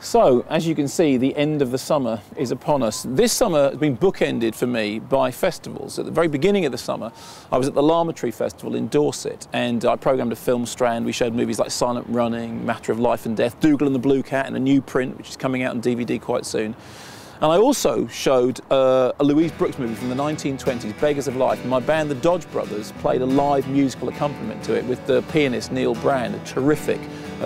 So, as you can see, the end of the summer is upon us. This summer has been bookended for me by festivals. At the very beginning of the summer, I was at the Lammetry Festival in Dorset, and I programmed a film strand. We showed movies like Silent Running, Matter of Life and Death, Dougal and the Blue Cat, and a new print, which is coming out on DVD quite soon. And I also showed a Louise Brooks movie from the 1920s, Beggars of Life. And my band, the Dodge Brothers, played a live musical accompaniment to it with the pianist Neil Brand, a terrific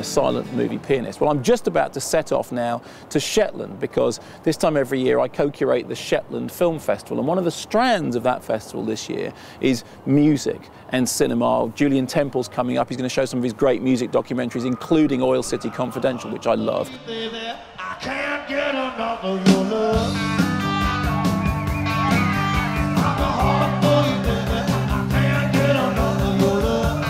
silent movie pianist. Well, I'm just about to set off now to Shetland, because this time every year I co-curate the Shetland Film Festival. And one of the strands of that festival this year is music and cinema. Julian Temple's coming up. He's going to show some of his great music documentaries, including Oil City Confidential, which I love. Baby, I can't get enough of your love. I'm a hard boy, baby. I can't get enough of your love.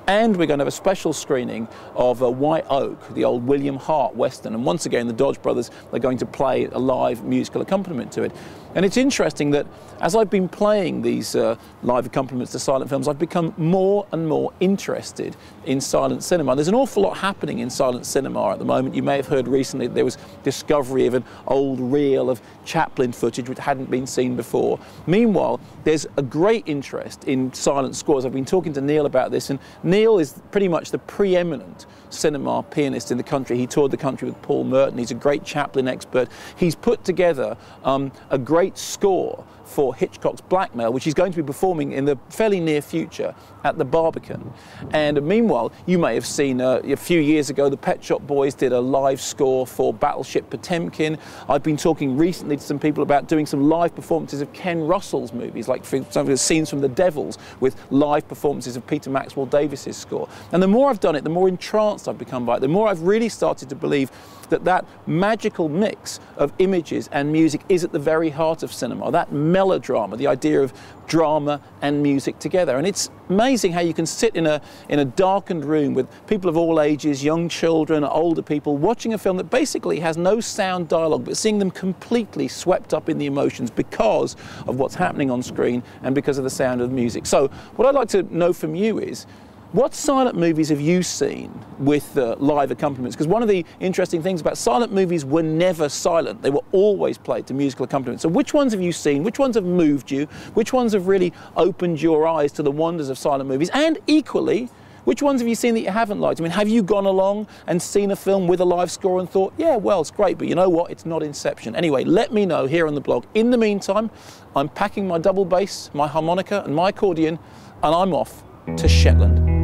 And we're going to have a special screening of White Oak, the old William Hart Western. And once again, the Dodge Brothers are going to play a live musical accompaniment to it. And it's interesting that as I've been playing these live accompaniments to silent films, I've become more and more interested in silent cinema. There's an awful lot happening in silent cinema at the moment. You may have heard recently that there was discovery of an old reel of Chaplin footage which hadn't been seen before. Meanwhile, there's a great interest in silent scores. I've been talking to Neil about this, and Neil is pretty much the preeminent cinema pianist in the country. He toured the country with Paul Merton. He's a great Chaplin expert. He's put together a great score for Hitchcock's Blackmail, which he's going to be performing in the fairly near future at the Barbican. And meanwhile, you may have seen a few years ago, the Pet Shop Boys did a live score for Battleship Potemkin. I've been talking recently to some people about doing some live performances of Ken Russell's movies, like for some of the scenes from The Devils, with live performances of Peter Maxwell Davis's score. And the more I've done it, the more entranced I've become by it, the more I've really started to believe that that magical mix of images and music is at the very heart of cinema, that melodrama, the idea of drama and music together. And it's amazing how you can sit in a darkened room with people of all ages, young children, older people, watching a film that basically has no sound dialogue, but seeing them completely swept up in the emotions because of what's happening on screen and because of the sound of the music. So what I'd like to know from you is, what silent movies have you seen with live accompaniments? Because one of the interesting things about silent movies were never silent. They were always played to musical accompaniment. So which ones have you seen? Which ones have moved you? Which ones have really opened your eyes to the wonders of silent movies? And equally, which ones have you seen that you haven't liked? I mean, have you gone along and seen a film with a live score and thought, yeah, well, it's great, but you know what? It's not Inception. Anyway, let me know here on the blog. In the meantime, I'm packing my double bass, my harmonica and my accordion, and I'm off to Shetland.